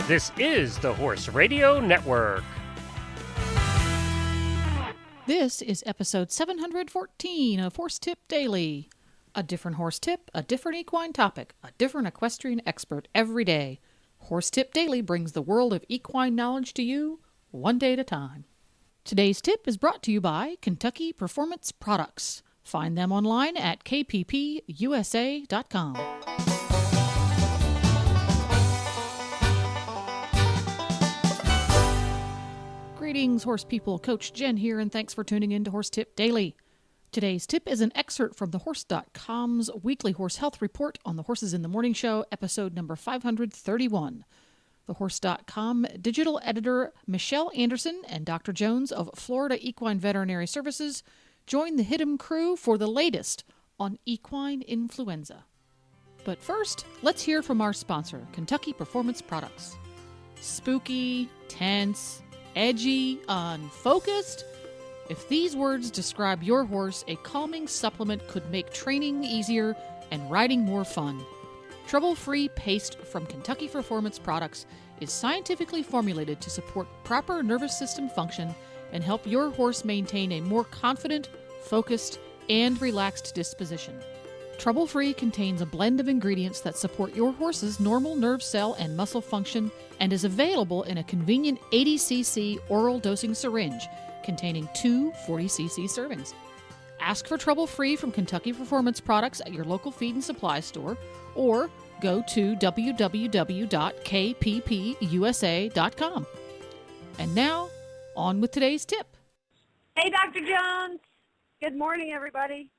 This is the Horse Radio Network. This is episode 714 of Horse Tip Daily. A different horse tip, a different equine topic, a different equestrian expert every day. Horse Tip Daily brings the world of equine knowledge to you, one day at a time. Today's tip is brought to you by Kentucky Performance Products. Find them online at kppusa.com. Greetings, horse people. Coach Jen here, and thanks for tuning in to Horse Tip Daily. Today's tip is an excerpt from thehorse.com's weekly horse health report on the Horses in the Morning Show, episode number 531. Thehorse.com digital editor Michelle Anderson and Dr. Jones of Florida Equine Veterinary Services join the Hit'em crew for the latest on equine influenza. But first, let's hear from our sponsor, Kentucky Performance Products. Spooky, tense, edgy, unfocused? If these words describe your horse, a calming supplement could make training easier and riding more fun. Trouble-free paste from Kentucky Performance Products is scientifically formulated to support proper nervous system function and help your horse maintain a more confident, focused, and relaxed disposition. Trouble-free contains a blend of ingredients that support your horse's normal nerve cell and muscle function and is available in a convenient 80cc oral dosing syringe containing two 40cc servings. Ask for Trouble-Free from Kentucky Performance Products at your local feed and supply store or go to www.kppusa.com. And now, on with today's tip. Hey, Dr. Jones. Good morning, everybody.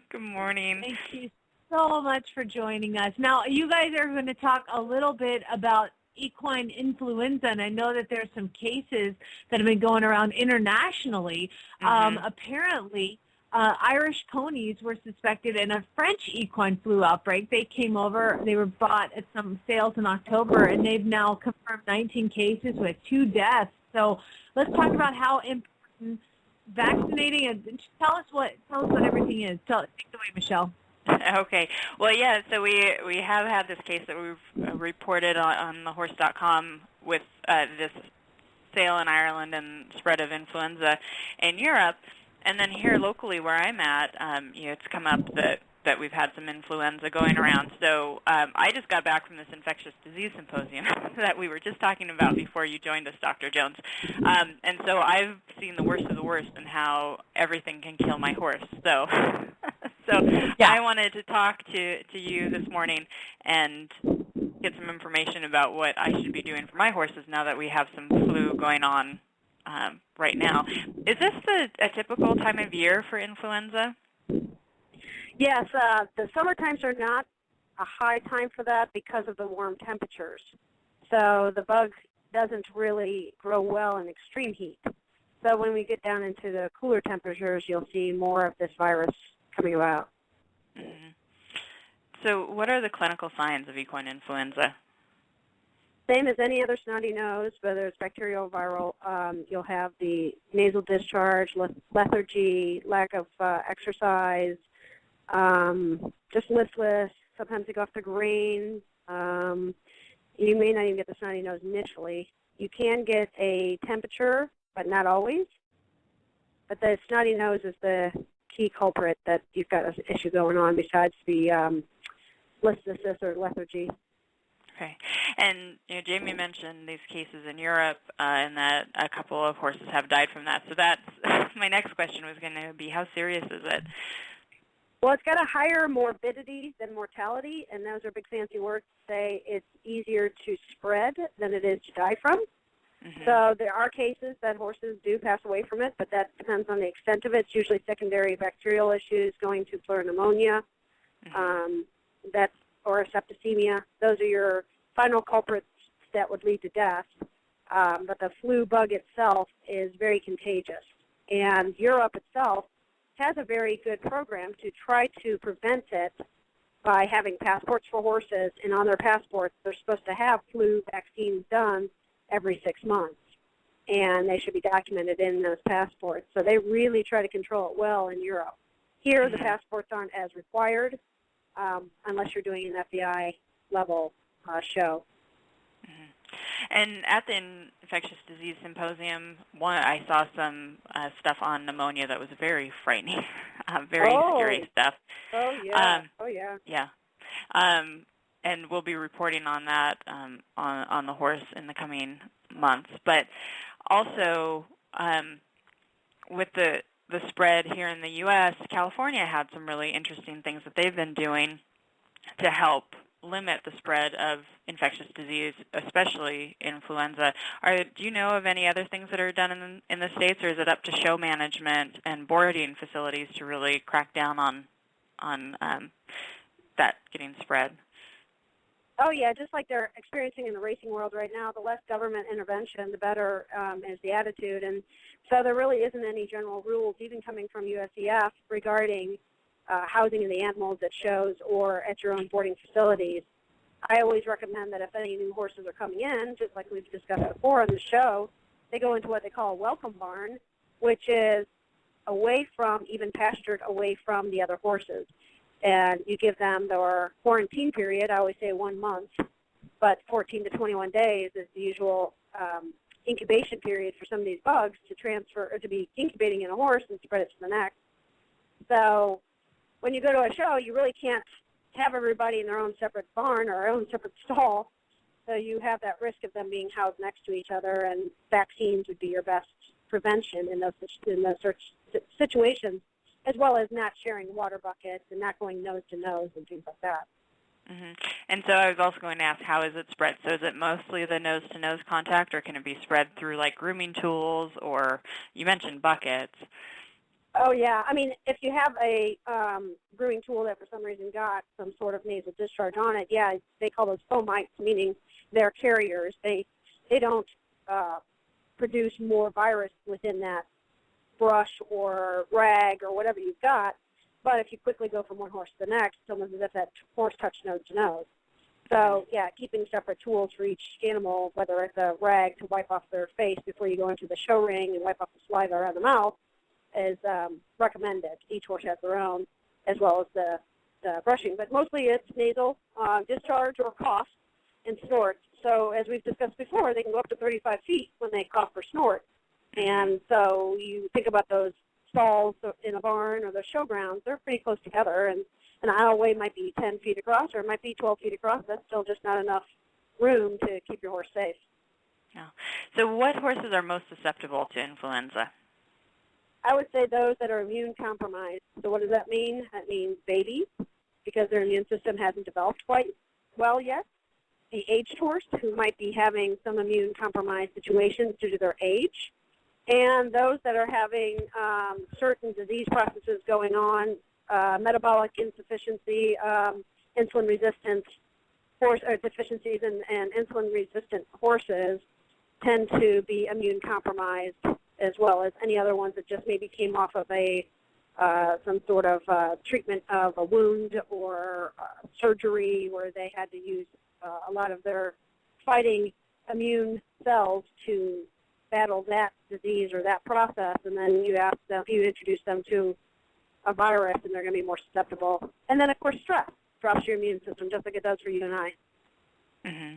Good morning. Thank you so much for joining us. Now, you guys are going to talk a little bit about equine influenza, and I know that there's some cases that have been going around internationally. Apparently, Irish ponies were suspected in a French equine flu outbreak. They came over, they were bought at some sales in October, and they've now confirmed 19 cases with 2 deaths. So let's talk about how important vaccinating, and tell us what everything is. Take it away, Michelle. Okay. Well, yeah, so we have had this case that we've reported on thehorse.com with this sale in Ireland and spread of influenza in Europe. And then here locally where I'm at, it's come up that we've had some influenza going around. So I just got back from this infectious disease symposium that we were just talking about before you joined us, Dr. Jones. And so I've seen the worst of the worst and how everything can kill my horse. So yeah. I wanted to talk to you this morning and get some information about what I should be doing for my horses now that we have some flu going on right now. Is this a typical time of year for influenza? Yes, the summer times are not a high time for that because of the warm temperatures. So the bug doesn't really grow well in extreme heat. So when we get down into the cooler temperatures, you'll see more of this virus coming about. Mm-hmm. So what are the clinical signs of equine influenza? Same as any other snotty nose, whether it's bacterial or viral. You'll have the nasal discharge, lethargy, lack of exercise, just listless. Sometimes they go off the grain. You may not even get the snotty nose initially. You can get a temperature, but not always. But the snotty nose is the key culprit that you've got an issue going on besides the listlessness or lethargy. Okay. And Jamie mentioned these cases in Europe and that a couple of horses have died from that. So that's my next question was going to be, how serious is it? Well, it's got a higher morbidity than mortality, and those are big fancy words to say it's easier to spread than it is to die from. Mm-hmm. So there are cases that horses do pass away from it, but that depends on the extent of it. It's usually secondary bacterial issues going to pleural pneumonia, or septicemia. Those are your final culprits that would lead to death. But the flu bug itself is very contagious. And Europe itself has a very good program to try to prevent it by having passports for horses. And on their passports, they're supposed to have flu vaccines done every 6 months. And they should be documented in those passports. So they really try to control it well in Europe. Here, the passports aren't as required unless you're doing an FBI level show. And at the infectious disease symposium, I saw some stuff on pneumonia that was very frightening, very scary stuff. Oh yeah. Yeah. And we'll be reporting on that on the horse in the coming months. But also, with the spread here in the U.S., California had some really interesting things that they've been doing to help limit the spread of infectious disease, especially influenza. Do you know of any other things that are done in the States, or is it up to show management and boarding facilities to really crack down on that getting spread? Oh yeah, just like they're experiencing in the racing world right now, the less government intervention, the better is the attitude. And so there really isn't any general rules, even coming from USEF, regarding housing of the animals at shows or at your own boarding facilities. I always recommend that if any new horses are coming in, just like we've discussed before on the show, they go into what they call a welcome barn, which is away from, even pastured away from the other horses. And you give them their quarantine period, I always say 1 month, but 14 to 21 days is the usual incubation period for some of these bugs to transfer or to be incubating in a horse and spread it to the next. So when you go to a show, you really can't have everybody in their own separate barn or their own separate stall. So you have that risk of them being housed next to each other, and vaccines would be your best prevention in those situations, as well as not sharing water buckets and not going nose to nose and things like that. Mm-hmm. And so I was also going to ask, how is it spread? So is it mostly the nose-to-nose contact, or can it be spread through like grooming tools, or you mentioned buckets? Oh, yeah. I mean, if you have a grooming tool that for some reason got some sort of nasal discharge on it, yeah, they call those fomites, meaning they're carriers. They don't produce more virus within that brush or rag or whatever you've got. But if you quickly go from one horse to the next, it's almost as if that horse touched nose to nose. So, yeah, keeping separate tools for each animal, whether it's a rag to wipe off their face before you go into the show ring and wipe off the saliva out of the mouth, is recommended. Each horse has their own, as well as the brushing. But mostly it's nasal discharge or cough and snort. So as we've discussed before, they can go up to 35 feet when they cough or snort. And so you think about those stalls in a barn or the showgrounds, they're pretty close together. And an aisleway might be 10 feet across or it might be 12 feet across. That's still just not enough room to keep your horse safe. Yeah. So what horses are most susceptible to influenza? I would say those that are immune compromised. So what does that mean? That means babies, because their immune system hasn't developed quite well yet. The aged horse, who might be having some immune compromised situations due to their age. And those that are having certain disease processes going on, metabolic insufficiency, insulin resistance, deficiencies and insulin resistant horses tend to be immune compromised, as well as any other ones that just maybe came off of some sort of treatment of a wound or surgery where they had to use a lot of their fighting immune cells to battle that disease or that process, and then you introduce them to a virus, and they're going to be more susceptible. And then, of course, stress drops your immune system, just like it does for you and I. Mm-hmm.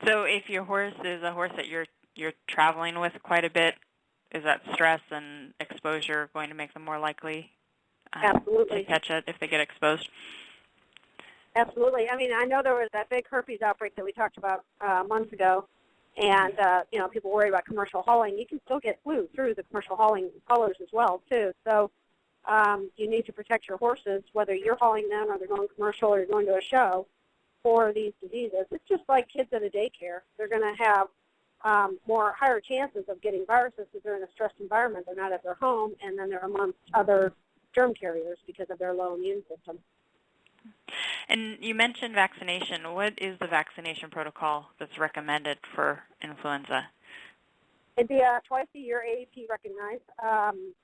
So if your horse is a horse that you're traveling with quite a bit, is that stress and exposure going to make them more likely Absolutely. to catch it if they get exposed? Absolutely. I mean, I know there was that big herpes outbreak that we talked about months ago, and people worry about commercial hauling. You can still get flu through the commercial haulers as well, too. So you need to protect your horses, whether you're hauling them or they're going commercial or you're going to a show, for these diseases. It's just like kids at a daycare. They're going to have higher chances of getting viruses because they're in a stressed environment. They're not at their home, and then they're amongst other germ carriers because of their low immune system. And you mentioned vaccination. What is the vaccination protocol that's recommended for influenza? It'd be twice-a-year AAP recognized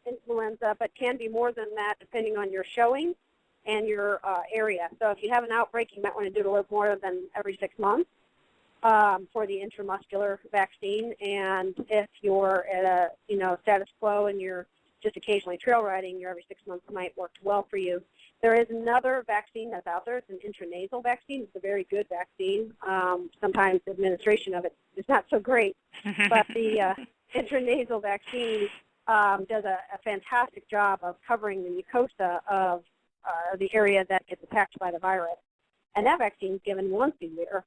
influenza, but can be more than that depending on your showing and your area. So if you have an outbreak, you might want to do it a little more than every 6 months for the intramuscular vaccine. And if you're at a status quo and you're just occasionally trail riding, your every 6 months might work well for you. There is another vaccine that's out there. It's an intranasal vaccine. It's a very good vaccine. Sometimes the administration of it is not so great, but the intranasal vaccine does a fantastic job of covering the mucosa of the area that gets attacked by the virus. And that vaccine is given once a year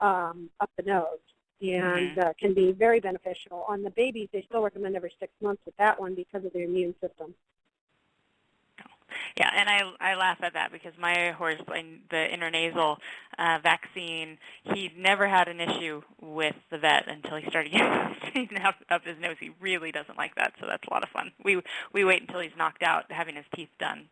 up the nose and can be very beneficial. On the babies, they still recommend every 6 months with that one because of their immune system. Yeah, and I laugh at that because my horse, the intranasal vaccine, he never had an issue with the vet until he started getting up his nose. He really doesn't like that, so that's a lot of fun. We wait until he's knocked out having his teeth done.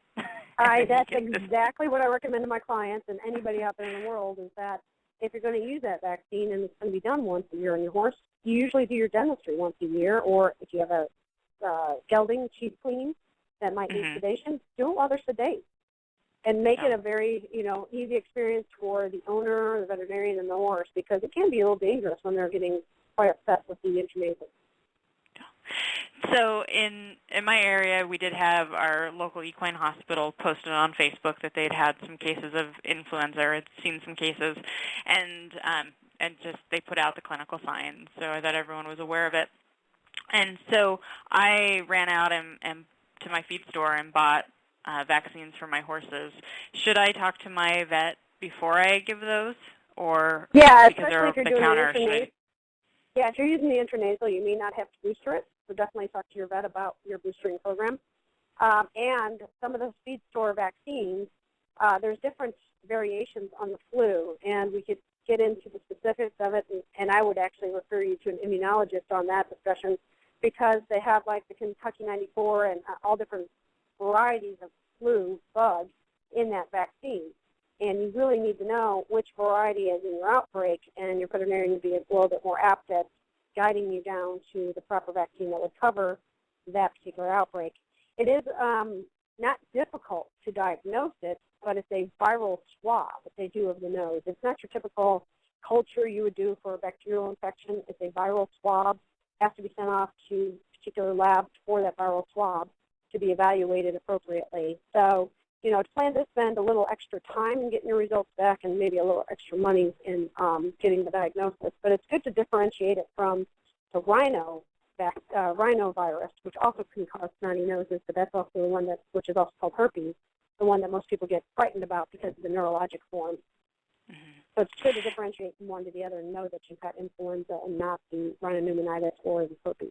That's exactly what I recommend to my clients and anybody out there in the world is that if you're going to use that vaccine and it's going to be done once a year on your horse, you usually do your dentistry once a year, or if you have a gelding, teeth cleaning, that might need sedation, do it while they're sedate, and make it a very easy experience for the owner, the veterinarian, and the horse, because it can be a little dangerous when they're getting quite upset with the intranasal. So in my area, we did have our local equine hospital posted on Facebook that they'd had some cases of influenza, or had seen some cases, and just they put out the clinical signs so that everyone was aware of it. And so I ran out and to my feed store and bought vaccines for my horses. Should I talk to my vet before I give those, or because they're over the counter? Yeah, if you're using the intranasal, you may not have to booster it, so definitely talk to your vet about your boostering program. And some of those feed store vaccines, there's different variations on the flu, and we could get into the specifics of it, and I would actually refer you to an immunologist on that discussion, because they have like the Kentucky 94 and all different varieties of flu bugs in that vaccine. And you really need to know which variety is in your outbreak, and your veterinarian would be a little bit more apt at guiding you down to the proper vaccine that would cover that particular outbreak. It is not difficult to diagnose it, but it's a viral swab that they do of the nose. It's not your typical culture you would do for a bacterial infection. It's a viral swab. Has to be sent off to particular labs for that viral swab to be evaluated appropriately. So, to plan to spend a little extra time in getting your results back and maybe a little extra money in getting the diagnosis. But it's good to differentiate it from the rhinovirus, which also can cause snotty noses, but that's also the one which is also called herpes, the one that most people get frightened about because of the neurologic form. So it's good to differentiate from one to the other and know that you've got influenza and not the rhinopneumonitis or the herpes.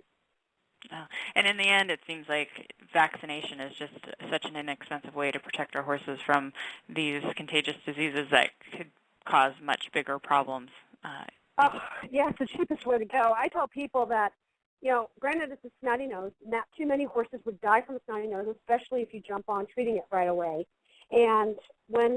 And in the end, it seems like vaccination is just such an inexpensive way to protect our horses from these contagious diseases that could cause much bigger problems. It's the cheapest way to go. I tell people that, granted it's a snotty nose, not too many horses would die from a snotty nose, especially if you jump on treating it right away. And when